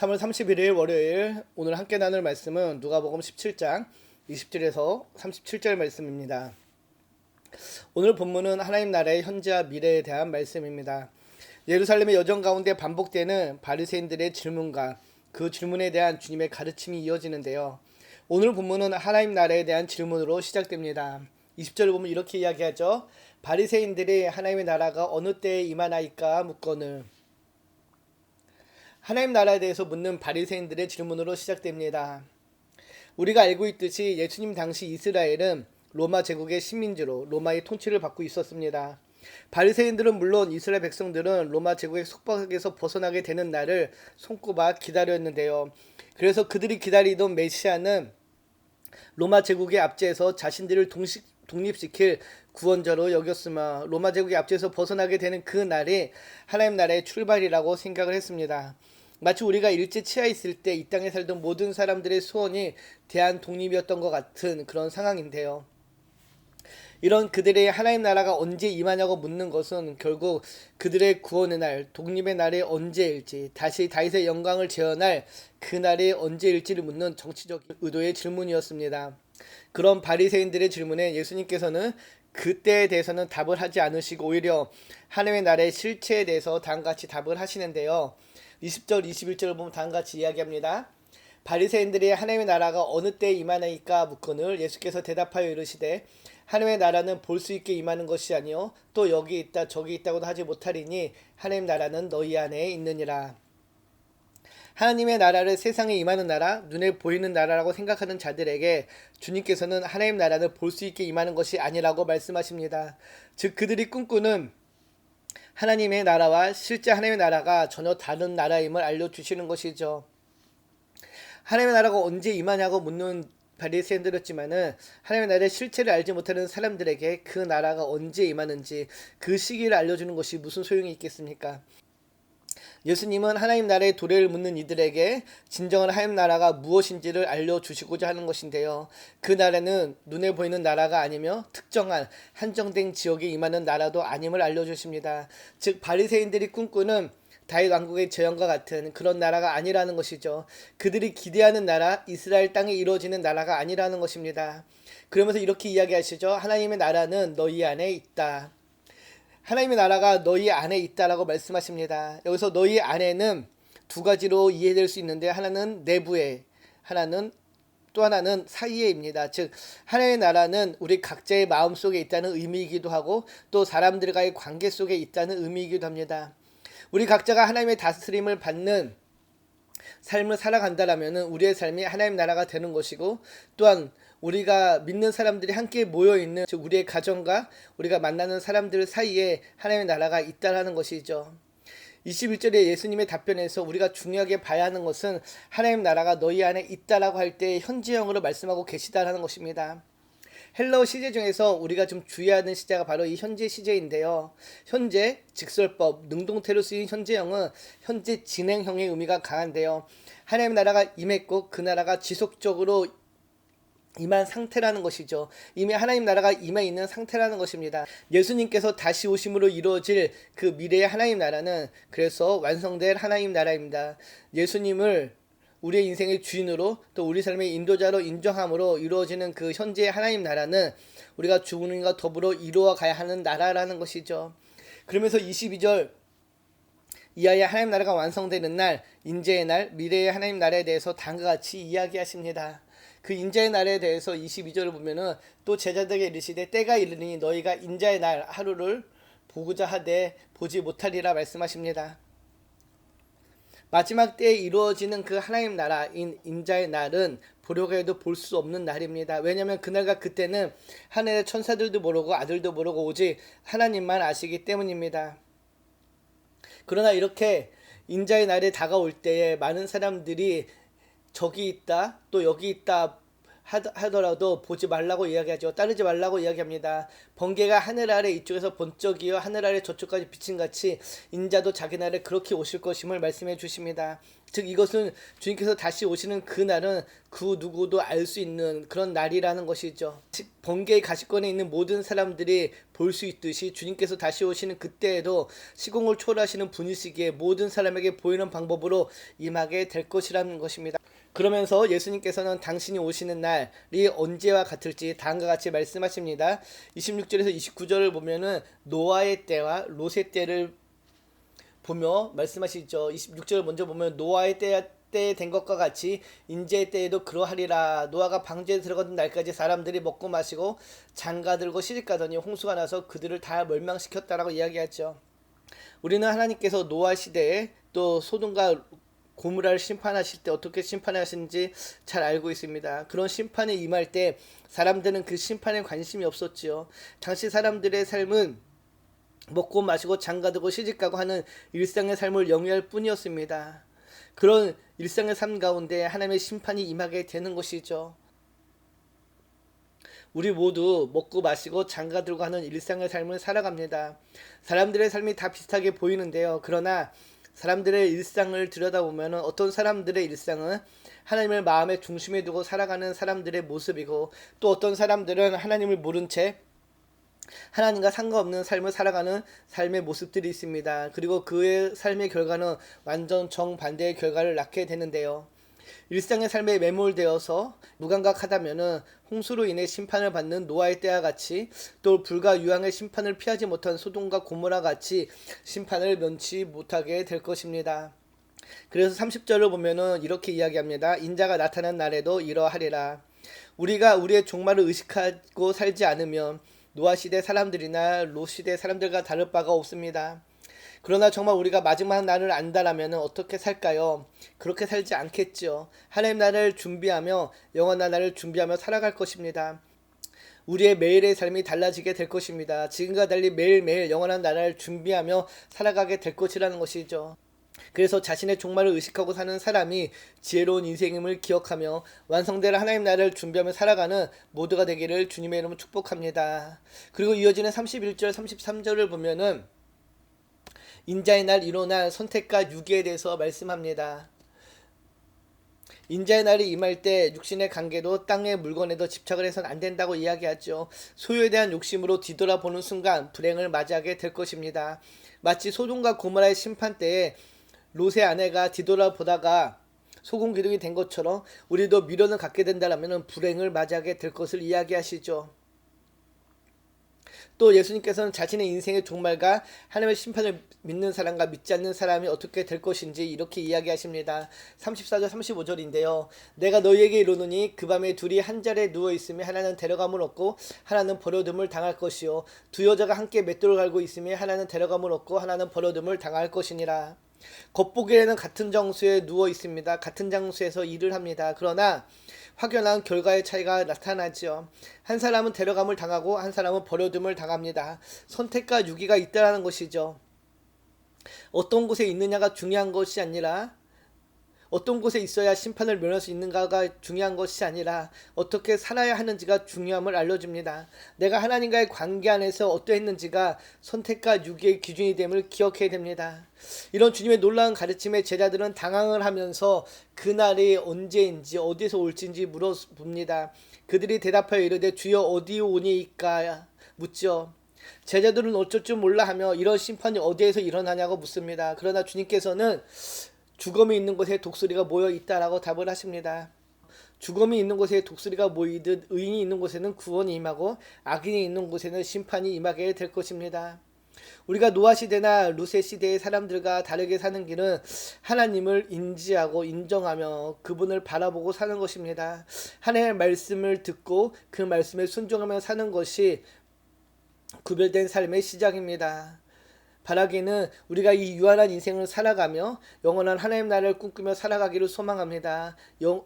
3월 31일 월요일 오늘 함께 나눌 말씀은 누가복음 17장 20절에서 37절 말씀입니다. 오늘 본문은 하나님 나라의 현재와 미래에 대한 말씀입니다. 예루살렘의 여정 가운데 반복되는 바리새인들의 질문과 그 질문에 대한 주님의 가르침이 이어지는데요. 오늘 본문은 하나님 나라에 대한 질문으로 시작됩니다. 20절을 보면 이렇게 이야기하죠. 바리새인들이 하나님의 나라가 어느 때에 임하나이까 묻거늘. 하나님 나라에 대해서 묻는 바리새인들의 질문으로 시작됩니다. 우리가 알고 있듯이 예수님 당시 이스라엘은 로마 제국의 식민지로 로마의 통치를 받고 있었습니다. 바리새인들은 물론 이스라엘 백성들은 로마 제국의 속박에서 벗어나게 되는 날을 손꼽아 기다렸는데요. 그래서 그들이 기다리던 메시아는 로마 제국의 압제에서 자신들을 독립시킬 구원자로 여겼으며 로마 제국의 압제에서 벗어나게 되는 그 날이 하나님 나라의 출발이라고 생각을 했습니다. 마치 우리가 일제 치하에 있을 때 이 땅에 살던 모든 사람들의 소원이 대한 독립이었던 것 같은 그런 상황인데요. 이런 그들의 하나님 나라가 언제 임하냐고 묻는 것은 결국 그들의 구원의 날, 독립의 날이 언제일지, 다시 다윗의 영광을 재현할 그 날이 언제일지를 묻는 정치적 의도의 질문이었습니다. 그런 바리새인들의 질문에 예수님께서는 그때에 대해서는 답을 하지 않으시고 오히려 하나님의 나라의 실체에 대해서 다음과 같이 답을 하시는데요. 20절 21절을 보면 다음과 같이 이야기합니다. 바리새인들이 하나님의 나라가 어느 때에 임하나이까 묻거늘 예수께서 대답하여 이르시되 하나님의 나라는 볼 수 있게 임하는 것이 아니요 또 여기 있다 저기 있다고도 하지 못하리니 하나님 나라는 너희 안에 있느니라. 하나님의 나라를 세상에 임하는 나라, 눈에 보이는 나라라고 생각하는 자들에게 주님께서는 하나님 나라를 볼 수 있게 임하는 것이 아니라고 말씀하십니다. 즉 그들이 꿈꾸는 하나님의 나라와 실제 하나님의 나라가 전혀 다른 나라임을 알려주시는 것이죠. 하나님의 나라가 언제 임하냐고 묻는 바리새인들이었지만은 하나님의 나라의 실체를 알지 못하는 사람들에게 그 나라가 언제 임하는지 그 시기를 알려주는 것이 무슨 소용이 있겠습니까? 예수님은 하나님 나라의 도래를 묻는 이들에게 진정한 하나님 나라가 무엇인지를 알려주시고자 하는 것인데요. 그 나라는 눈에 보이는 나라가 아니며 특정한 한정된 지역에 임하는 나라도 아님을 알려주십니다. 즉 바리새인들이 꿈꾸는 다윗 왕국의 재현과 같은 그런 나라가 아니라는 것이죠. 그들이 기대하는 나라, 이스라엘 땅에 이루어지는 나라가 아니라는 것입니다. 그러면서 이렇게 이야기하시죠. 하나님의 나라는 너희 안에 있다. 하나님의 나라가 너희 안에 있다라고 말씀하십니다. 여기서 너희 안에는 두 가지로 이해될 수 있는데 하나는 내부에, 또 하나는 사이에입니다. 즉 하나님의 나라는 우리 각자의 마음속에 있다는 의미이기도 하고 또 사람들과의 관계 속에 있다는 의미이기도 합니다. 우리 각자가 하나님의 다스림을 받는 삶을 살아간다라면 우리의 삶이 하나님 나라가 되는 것이고 또한 우리가 믿는 사람들이 함께 모여있는 즉 우리의 가정과 우리가 만나는 사람들 사이에 하나님의 나라가 있다라는 것이죠. 21절에 예수님의 답변에서 우리가 중요하게 봐야 하는 것은 하나님 나라가 너희 안에 있다라고 할 때 현재형으로 말씀하고 계시다라는 것입니다. 헬라어 시제 중에서 우리가 좀 주의하는 시제가 바로 이 현재 시제인데요. 현재, 직설법, 능동태로 쓰인 현재형은 현재 진행형의 의미가 강한데요. 하나님 나라가 임했고 그 나라가 지속적으로 임한 상태라는 것이죠. 이미 하나님 나라가 임해 있는 상태라는 것입니다. 예수님께서 다시 오심으로 이루어질 그 미래의 하나님 나라는 그래서 완성될 하나님 나라입니다. 예수님을 우리의 인생의 주인으로 또 우리 삶의 인도자로 인정함으로 이루어지는 그 현재의 하나님 나라는 우리가 주님과 더불어 이루어 가야 하는 나라라는 것이죠. 그러면서 22절 이하의 하나님 나라가 완성되는 날, 인재의 날, 미래의 하나님 나라에 대해서 다음과 같이 이야기하십니다. 그 인자의 날에 대해서 22절을 보면은 또 제자들에게 이르시되 때가 이르니 너희가 인자의 날 하루를 보고자 하되 보지 못하리라 말씀하십니다. 마지막 때에 이루어지는 그 하나님 나라인 인자의 날은 보려고 해도 볼 수 없는 날입니다. 왜냐하면 그날과 그때는 하늘의 천사들도 모르고 아들도 모르고 오직 하나님만 아시기 때문입니다. 그러나 이렇게 인자의 날에 다가올 때에 많은 사람들이 저기 있다 또 여기 있다 하더라도 보지 말라고 이야기하죠. 따르지 말라고 이야기합니다. 번개가 하늘 아래 이쪽에서 번쩍이어 하늘 아래 저쪽까지 비친 같이 인자도 자기 날에 그렇게 오실 것임을 말씀해 주십니다. 즉 이것은 주님께서 다시 오시는 그날은 그 누구도 알 수 있는 그런 날이라는 것이죠. 즉 번개의 가시권에 있는 모든 사람들이 볼 수 있듯이 주님께서 다시 오시는 그때에도 시공을 초월하시는 분이시기에 모든 사람에게 보이는 방법으로 임하게 될 것이라는 것입니다. 그러면서 예수님께서는 당신이 오시는 날이 언제와 같을지 다음과 같이 말씀하십니다. 26절에서 29절을 보면은 노아의 때와 롯의 때를 보며 말씀하시죠. 26절을 먼저 보면 노아의 때 된 것과 같이 인제의 때에도 그러하리라. 노아가 방주에 들어가던 날까지 사람들이 먹고 마시고 장가들고 시집가더니 홍수가 나서 그들을 다 멸망시켰다라고 이야기하죠. 우리는 하나님께서 노아 시대에 또 소돔과 고무라를 심판하실 때 어떻게 심판하시는지 잘 알고 있습니다. 그런 심판에 임할 때 사람들은 그 심판에 관심이 없었지요. 당시 사람들의 삶은 먹고 마시고 장가들고 시집가고 하는 일상의 삶을 영위할 뿐이었습니다. 그런 일상의 삶 가운데 하나님의 심판이 임하게 되는 것이죠. 우리 모두 먹고 마시고 장가들고 하는 일상의 삶을 살아갑니다. 사람들의 삶이 다 비슷하게 보이는데요. 그러나 사람들의 일상을 들여다보면 어떤 사람들의 일상은 하나님을 마음의 중심에 두고 살아가는 사람들의 모습이고 또 어떤 사람들은 하나님을 모른 채 하나님과 상관없는 삶을 살아가는 삶의 모습들이 있습니다. 그리고 그의 삶의 결과는 완전 정반대의 결과를 낳게 되는데요. 일상의 삶에 매몰되어서 무감각하다면은 홍수로 인해 심판을 받는 노아의 때와 같이 또 불과 유황의 심판을 피하지 못한 소돔과 고모라 같이 심판을 면치 못하게 될 것입니다. 그래서 30절을 보면은 이렇게 이야기합니다. 인자가 나타난 날에도 이러하리라. 우리가 우리의 종말을 의식하고 살지 않으면 노아 시대 사람들이나 롯 시대 사람들과 다를 바가 없습니다. 그러나 정말 우리가 마지막 날을 안다라면 어떻게 살까요? 그렇게 살지 않겠죠. 하나님 나라를 준비하며 영원한 나라를 준비하며 살아갈 것입니다. 우리의 매일의 삶이 달라지게 될 것입니다. 지금과 달리 매일매일 영원한 나라를 준비하며 살아가게 될 것이라는 것이죠. 그래서 자신의 종말을 의식하고 사는 사람이 지혜로운 인생임을 기억하며 완성될 하나님 나라를 준비하며 살아가는 모두가 되기를 주님의 이름으로 축복합니다. 그리고 이어지는 31절 33절을 보면은 인자의 날 일어날 선택과 유기에 대해서 말씀합니다. 인자의 날이 임할 때 육신의 관계도 땅의 물건에도 집착을 해서는 안 된다고 이야기하죠. 소유에 대한 욕심으로 뒤돌아보는 순간 불행을 맞이하게 될 것입니다. 마치 소돔과 고모라의 심판 때에 롯의 아내가 뒤돌아보다가 소금 기둥이 된 것처럼 우리도 미련을 갖게 된다면 불행을 맞이하게 될 것을 이야기하시죠. 또 예수님께서는 자신의 인생의 종말과 하나님의 심판을 믿는 사람과 믿지 않는 사람이 어떻게 될 것인지 이렇게 이야기하십니다. 34절 35절인데요. 내가 너희에게 이르노니 그 밤에 둘이 한 자리에 누워있으며 하나는 데려감을 얻고 하나는 버려둠을 당할 것이요 두 여자가 함께 맷돌을 갈고 있으며 하나는 데려감을 얻고 하나는 버려둠을 당할 것이니라. 겉보기에는 같은 장소에 누워 있습니다. 같은 장소에서 일을 합니다. 그러나 확연한 결과의 차이가 나타나죠. 한 사람은 데려감을 당하고 한 사람은 버려둠을 당합니다. 선택과 유기가 있다는 것이죠. 어떤 곳에 있느냐가 중요한 것이 아니라 어떤 곳에 있어야 심판을 면할 수 있는가가 중요한 것이 아니라 어떻게 살아야 하는지가 중요함을 알려줍니다. 내가 하나님과의 관계 안에서 어떠했는지가 선택과 유기의 기준이 됨을 기억해야 됩니다. 이런 주님의 놀라운 가르침에 제자들은 당황을 하면서 그날이 언제인지 어디서 올지인지 물어봅니다. 그들이 대답하여 이르되 주여 어디 오니이까 묻죠. 제자들은 어쩔 줄 몰라 하며 이런 심판이 어디에서 일어나냐고 묻습니다. 그러나 주님께서는 죽음이 있는 곳에 독수리가 모여 있다라고 답을 하십니다. 죽음이 있는 곳에 독수리가 모이듯 의인이 있는 곳에는 구원이 임하고 악인이 있는 곳에는 심판이 임하게 될 것입니다. 우리가 노아 시대나 룻의 시대의 사람들과 다르게 사는 길은 하나님을 인지하고 인정하며 그분을 바라보고 사는 것입니다. 하나님의 말씀을 듣고 그 말씀에 순종하며 사는 것이 구별된 삶의 시작입니다. 바라기는 우리가 이 유한한 인생을 살아가며 영원한 하나님 나라를 꿈꾸며 살아가기를 소망합니다.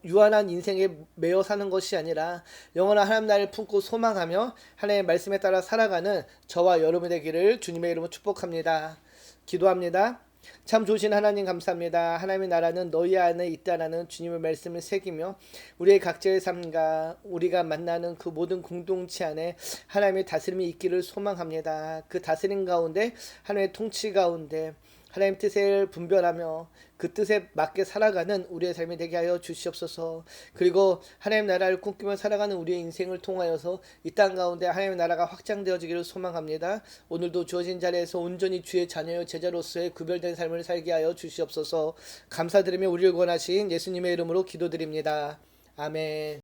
유한한 인생에 매여 사는 것이 아니라 영원한 하나님 나라를 품고 소망하며 하나님의 말씀에 따라 살아가는 저와 여러분 되기를 주님의 이름으로 축복합니다. 기도합니다. 참 좋으신 하나님 감사합니다. 하나님의 나라는 너희 안에 있다라는 주님의 말씀을 새기며 우리의 각자의 삶과 우리가 만나는 그 모든 공동체 안에 하나님의 다스림이 있기를 소망합니다. 그 다스림 가운데 하나님의 통치 가운데 하나님 뜻을 분별하며 그 뜻에 맞게 살아가는 우리의 삶이 되게 하여 주시옵소서. 그리고 하나님 나라를 꿈꾸며 살아가는 우리의 인생을 통하여서 이 땅 가운데 하나님 나라가 확장되어지기를 소망합니다. 오늘도 주어진 자리에서 온전히 주의 자녀요 제자로서의 구별된 삶을 살게 하여 주시옵소서. 감사드리며 우리를 구원하신 예수님의 이름으로 기도드립니다. 아멘.